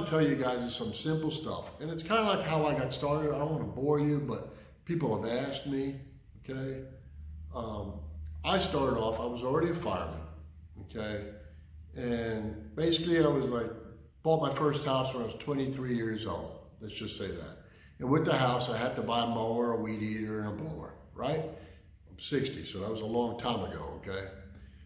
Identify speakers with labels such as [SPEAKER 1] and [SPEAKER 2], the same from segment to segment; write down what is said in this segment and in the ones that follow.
[SPEAKER 1] to tell you guys some simple stuff. And it's kind of like how I got started. I don't want to bore you, but people have asked me, okay? I started off, I was already a fireman, okay? And basically I was like, bought my first house when I was 23 years old. Let's just say that. And with the house, I had to buy a mower, a weed eater, and a blower, right? I'm 60, so that was a long time ago, okay?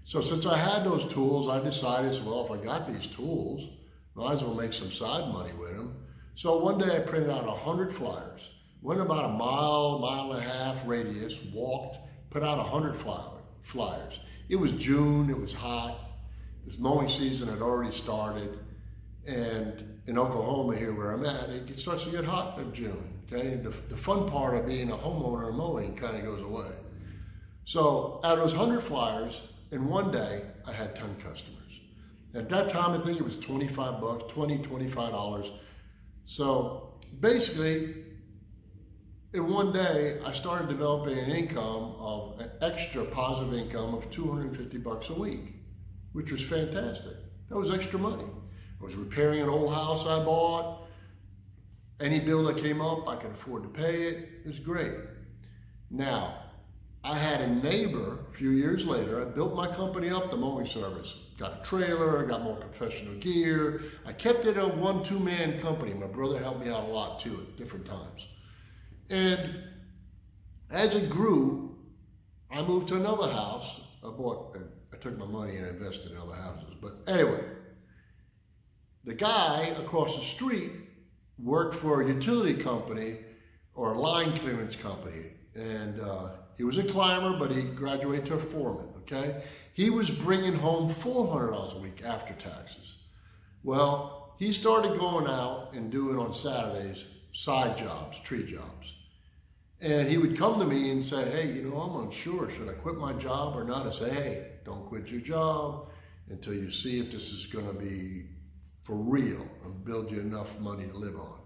[SPEAKER 1] So since I had those tools, I decided, well, if I got these tools, might as well make some side money with them. So one day I printed out 100 flyers, went about a mile and a half radius, walked, put out 100 flyers. It was June, it was hot, this mowing season had already started, and in Oklahoma here where I'm at, it starts to get hot in June, okay? The fun part of being a homeowner and mowing kind of goes away. So out of those 100 flyers, in one day, I had 10 customers. At that time, I think it was 25 bucks, $25. So basically, in one day, I started developing an income of an extra positive income of 250 bucks a week, which was fantastic. That was extra money. I was repairing an old house I bought. Any bill that came up, I could afford to pay it. It was great. Now, I had a neighbor a few years later. I built my company up, the mowing service. Got a trailer, got more professional gear. I kept it a 1-2-man company. My brother helped me out a lot too at different times. And as it grew, I moved to another house. I took my money and invested in other houses. But anyway, the guy across the street worked for a utility company or a line clearance company. And he was a climber, but he graduated to a foreman, okay? He was bringing home $400 a week after taxes. Well, he started going out and doing on Saturdays side jobs, tree jobs. And he would come to me and say, hey, you know, I'm unsure, should I quit my job or not? I say, hey, don't quit your job until you see if this is gonna be for real and build you enough money to live on.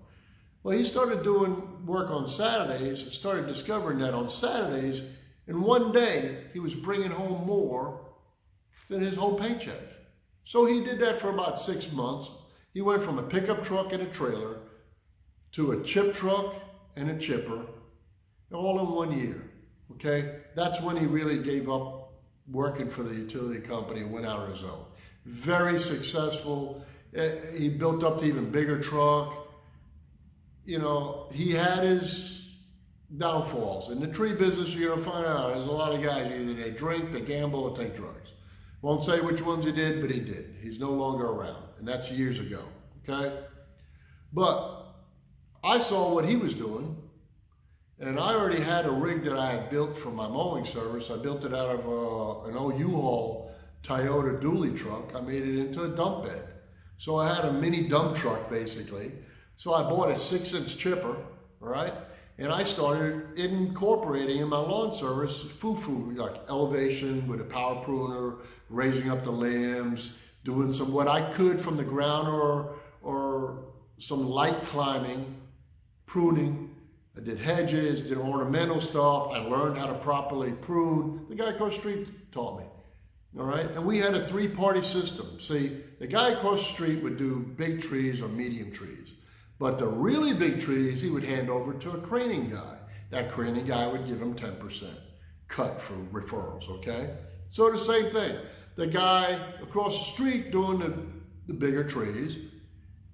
[SPEAKER 1] Well, he started doing work on Saturdays and started discovering that on Saturdays, in one day, he was bringing home more than his whole paycheck. So he did that for about 6 months. He went from a pickup truck and a trailer to a chip truck and a chipper, all in 1 year, okay? That's when he really gave up working for the utility company and went out on his own. Very successful. He built up to even bigger truck. You know, he had his downfalls. In the tree business, you're gonna find out there's a lot of guys, either they drink, they gamble, or take drugs. Won't say which ones he did, but he did. He's no longer around, and that's years ago, okay? But I saw what he was doing, and I already had a rig that I had built for my mowing service. I built it out of an old U-Haul Toyota dually truck. I made it into a dump bed. So I had a mini dump truck, basically. So I bought a 6-inch chipper, all right? And I started incorporating in my lawn service foo-foo, like elevation with a power pruner, raising up the limbs, doing some what I could from the ground or some light climbing, pruning. I did hedges, did ornamental stuff. I learned how to properly prune. The guy across the street taught me, all right? And we had a 3-party system. See, the guy across the street would do big trees or medium trees. But the really big trees, he would hand over to a craning guy. That craning guy would give him 10% cut for referrals, okay? So the same thing. The guy across the street doing the bigger trees,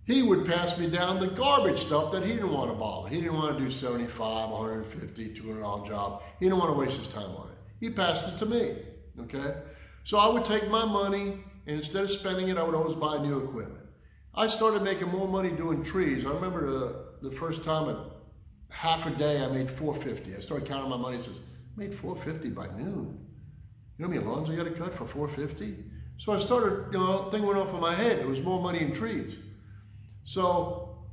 [SPEAKER 1] he would pass me down the garbage stuff that he didn't want to bother. He didn't want to do $75, $150, $200 job. He didn't want to waste his time on it. He passed it to me, okay? So I would take my money, and instead of spending it, I would always buy new equipment. I started making more money doing trees. I remember the first time at half a day I made $450. I started counting my money and says, I made $450 by noon. You know how many lawns I got to cut for $450? So I started, thing went off in my head. There was more money in trees. So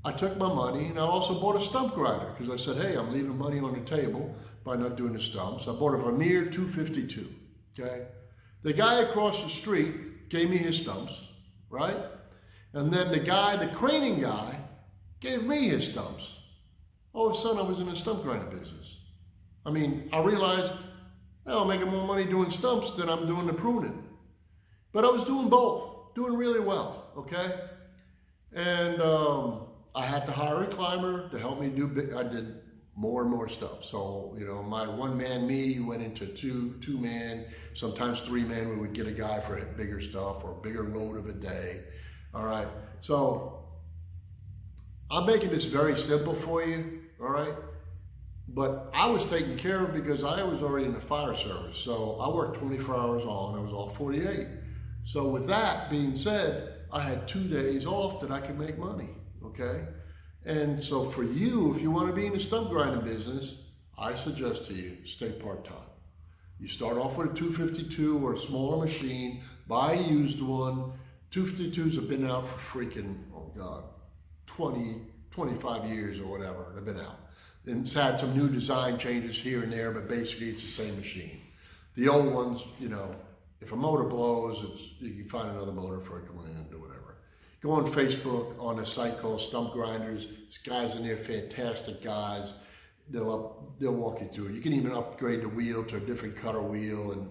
[SPEAKER 1] I took my money and I also bought a stump grinder because I said, hey, I'm leaving money on the table by not doing the stumps. I bought a Vermeer 252, okay? The guy across the street gave me his stumps, right? And then the craning guy, gave me his stumps. All of a sudden, I was in the stump grinder business. I mean, I realized, I'm making more money doing stumps than I'm doing the pruning. But I was doing both, doing really well, okay? And I had to hire a climber to help me do, I did more and more stuff. So, you know, my one-man me went into two-man, sometimes three-man. We would get a guy for bigger stuff or a bigger load of a day. All right. So I'm making this very simple for you. All right. But I was taken care of because I was already in the fire service. So I worked 24 hours on, I was off 48. So with that being said, I had 2 days off that I could make money, okay? And so for you, if you want to be in the stump grinding business, I suggest to you, stay part-time. You start off with a 252 or a smaller machine, buy a used one. 252s have been out for freaking, oh God, 20, 25 years or whatever, they've been out. And it's had some new design changes here and there, but basically it's the same machine. The old ones, you know, if a motor blows, you can find another motor for it going in or whatever. Go on Facebook on a site called Stump Grinders. These guys in there, fantastic guys. They'll walk you through it. You can even upgrade the wheel to a different cutter wheel. And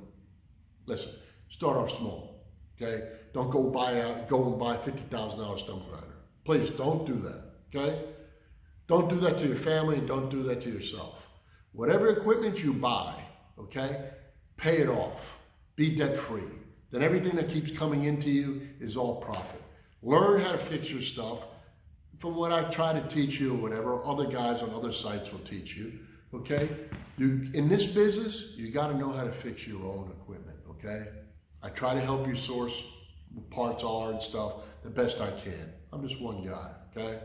[SPEAKER 1] listen, start off small, okay? Don't go and buy a $50,000 stump grinder. Please don't do that, okay? Don't do that to your family and don't do that to yourself. Whatever equipment you buy, okay, pay it off. Be debt free. Then everything that keeps coming into you is all profit. Learn how to fix your stuff. From what I try to teach you or whatever, other guys on other sites will teach you, okay? In this business, you gotta know how to fix your own equipment, okay? I try to help you source what parts are and stuff the best I can. I'm just one guy, okay?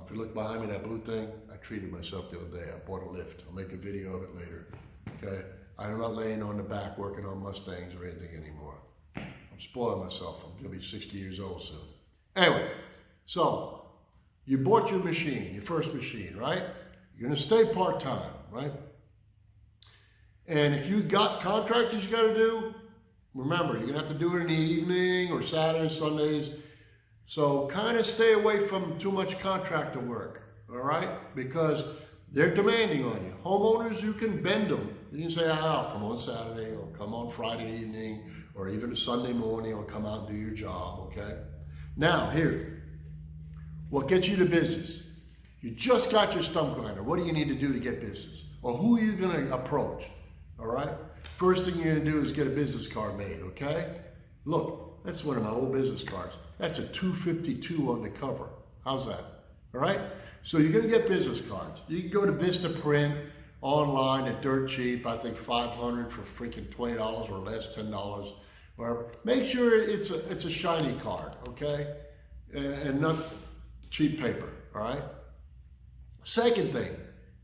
[SPEAKER 1] If you look behind me, that blue thing, I treated myself the other day. I bought a lift. I'll make a video of it later, okay? I'm not laying on the back working on Mustangs or anything anymore. I'm spoiling myself. I'm gonna be 60 years old soon. Anyway, so you bought your machine, your first machine, right? You're gonna stay part-time, right? And if you got contractors you gotta do, remember, you're gonna have to do it in the evening or Saturdays, Sundays. So kind of stay away from too much contractor work, all right? Because they're demanding on you. Homeowners, you can bend them. You can say, I'll come on Saturday or come on Friday evening or even a Sunday morning or come out and do your job, okay? Now, here, what gets you to business? You just got your stump grinder. What do you need to do to get business? Or who are you gonna approach, all right? First thing you're gonna do is get a business card made, okay? Look, that's one of my old business cards. That's a 252 on the cover. How's that? All right? So you're gonna get business cards. You can go to Vista Print online at dirt cheap. I think $500 for freaking $20 or less, $10, whatever. Make sure it's a shiny card, okay? And not cheap paper, all right? Second thing,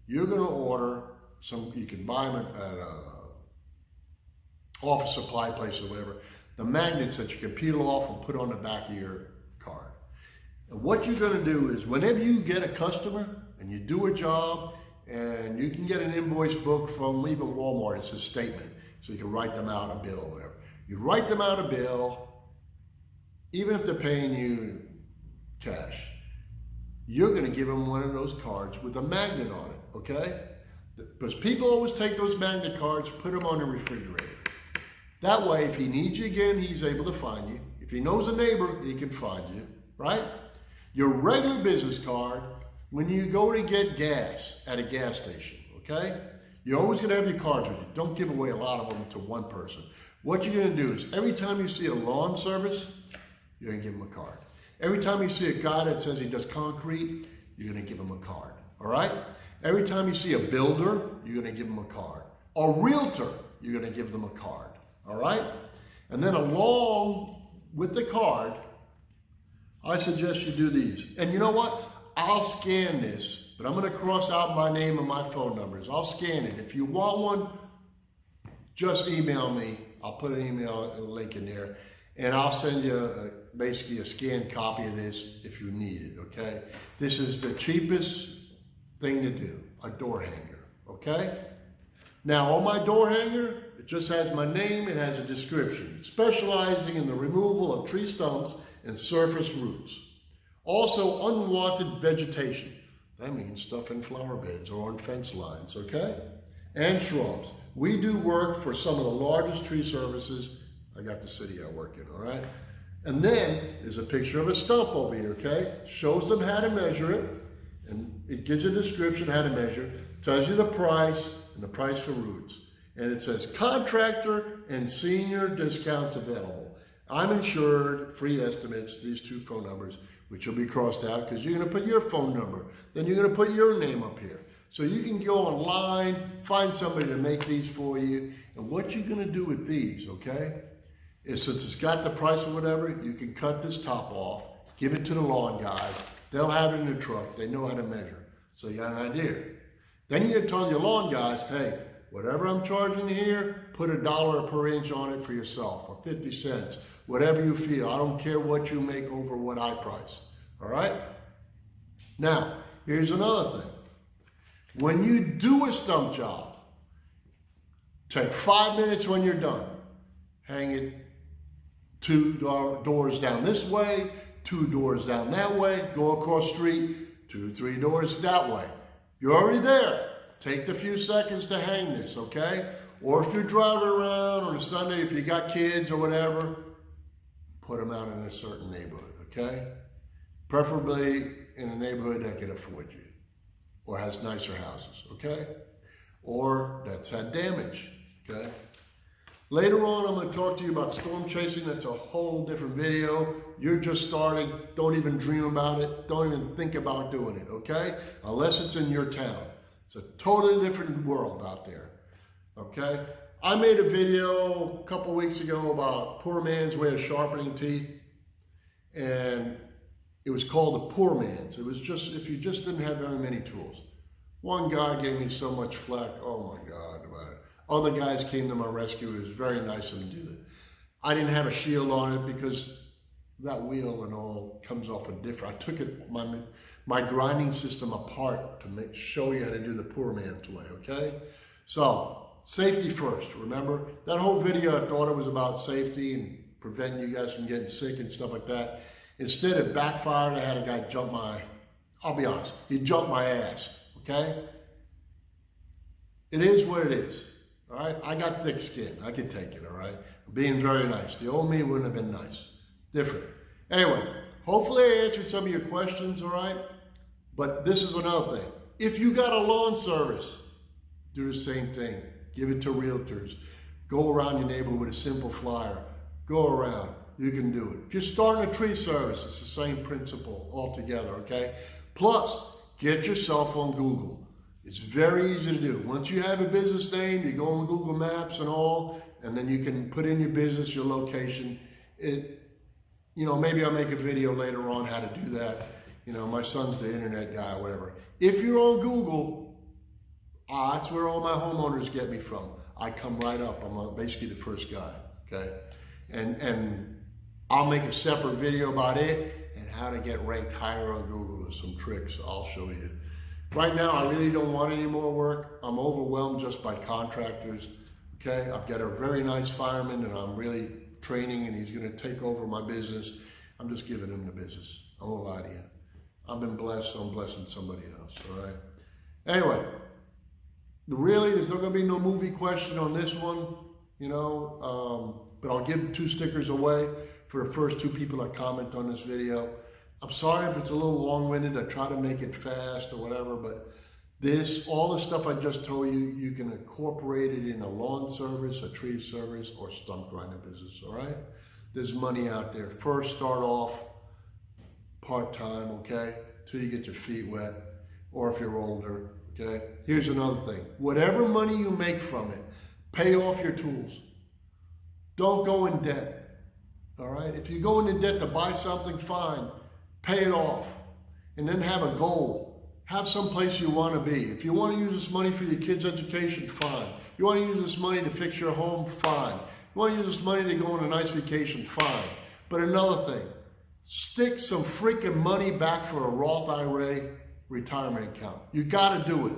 [SPEAKER 1] you're gonna order some, you can buy them at office supply place or whatever, the magnets that you can peel off and put on the back of your card. And what you're gonna do is whenever you get a customer and you do a job and you can get an invoice book from even Walmart, it's a statement, so you can write them out a bill or whatever. You write them out a bill, even if they're paying you cash, you're gonna give them one of those cards with a magnet on it, okay? Because people always take those magnet cards, put them on the refrigerator. That way, if he needs you again, he's able to find you. If he knows a neighbor, he can find you, right? Your regular business card, when you go to get gas at a gas station, okay? You're always gonna have your cards with you. Don't give away a lot of them to one person. What you're gonna do is every time you see a lawn service, you're gonna give him a card. Every time you see a guy that says he does concrete, you're gonna give him a card, all right? Every time you see a builder, you're gonna give him a card. A realtor, you're gonna give them a card. All right? And then along with the card, I suggest you do these. And you know what? I'll scan this, but I'm going to cross out my name and my phone numbers. I'll scan it. If you want one, just email me. I'll put an email link in there, and I'll send you basically a scanned copy of this if you need it, okay? This is the cheapest thing to do, a door hanger, okay? Now, on my door hanger, it just has my name, it has a description, specializing in the removal of tree stumps and surface roots. Also, unwanted vegetation. That means stuff in flower beds or on fence lines, okay? And shrubs. We do work for some of the largest tree services. I got the city I work in, all right? And then there's a picture of a stump over here, okay? Shows them how to measure it, and it gives a description how to measure, tells you the price and the price for roots. And it says contractor and senior discounts available. I'm insured, free estimates, these 2 phone numbers, which will be crossed out because you're gonna put your phone number. Then you're gonna put your name up here. So you can go online, find somebody to make these for you. And what you're gonna do with these, okay, is since it's got the price or whatever, you can cut this top off, give it to the lawn guys. They'll have it in the truck. They know how to measure. So you got an idea. Then you can tell your lawn guys, hey, whatever I'm charging here, put $1 per inch on it for yourself, or 50 cents, whatever you feel. I don't care what you make over what I price, all right? Now, here's another thing. When you do a stump job, take 5 minutes when you're done. Hang it 2 doors down this way, 2 doors down that way, go across the street, 2, 3 doors that way. You're already there. Take the few seconds to hang this, okay? Or if you're driving around on a Sunday, if you got kids or whatever, put them out in a certain neighborhood, okay? Preferably in a neighborhood that can afford you or has nicer houses, okay? Or that's had damage, okay? Later on, I'm going to talk to you about storm chasing. That's a whole different video. You're just starting. Don't even dream about it. Don't even think about doing it, okay? Unless it's in your town. It's a totally different world out there, okay? I made a video a couple weeks ago about poor man's way of sharpening teeth, and it was called the poor man's. It was just, if you just didn't have very many tools. One guy gave me so much flack, oh my God, about it. Other guys came to my rescue. It was very nice of them to do that. I didn't have a shield on it because that wheel and all comes off a different. I took it, my grinding system apart to show you how to do the poor man's way, okay? So, safety first, remember? That whole video, I thought it was about safety and preventing you guys from getting sick and stuff like that. Instead, it backfired. I had a guy jump I'll be honest, he jumped my ass, okay? It is what it is. All right, I got thick skin. I can take it, all right? I'm being very nice. The old me wouldn't have been nice. Different. Anyway, hopefully I answered some of your questions, all right? But this is another thing. If you got a lawn service, do the same thing. Give it to realtors. Go around your neighborhood with a simple flyer. Go around. You can do it. If you're starting a tree service, it's the same principle altogether, okay? Plus, get yourself on Google. It's very easy to do. Once you have a business name, you go on Google Maps and all, and then you can put in your business, your location. Maybe I'll make a video later on how to do that. My son's the internet guy or whatever. If you're on Google, that's where all my homeowners get me from. I come right up. I'm basically the first guy, okay? And I'll make a separate video about it and how to get ranked higher on Google with some tricks I'll show you. Right now, I really don't want any more work. I'm overwhelmed just by contractors, okay? I've got a very nice fireman and I'm really training and he's gonna take over my business. I'm just giving him the business. I won't lie to you. I've been blessed, so I'm blessing somebody else, all right? Anyway, really, there's not gonna be no movie question on this one, but I'll give 2 stickers away for the first 2 people that comment on this video. I'm sorry if it's a little long-winded. I try to make it fast or whatever, but all the stuff I just told you, you can incorporate it in a lawn service, a tree service, or stump grinding business, all right? There's money out there. First, start off part-time, okay, till you get your feet wet, or if you're older, okay? Here's another thing. Whatever money you make from it, pay off your tools. Don't go in debt, all right? If you go into debt to buy something, fine. Pay it off, and then have a goal. Have some place you want to be. If you want to use this money for your kids' education, fine. You want to use this money to fix your home, fine. You want to use this money to go on a nice vacation, fine. But another thing, stick some freaking money back for a Roth IRA retirement account. You got to do it.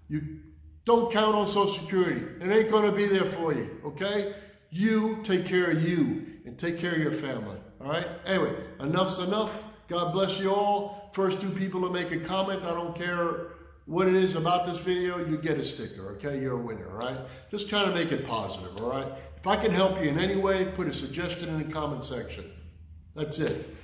[SPEAKER 1] You don't count on Social Security. It ain't going to be there for you, okay? You take care of you and take care of your family, all right? Anyway, enough's enough. God bless you all. First 2 people to make a comment, I don't care what it is about this video, you get a sticker, okay? You're a winner, all right? Just kind of make it positive, all right? If I can help you in any way, put a suggestion in the comment section. That's it.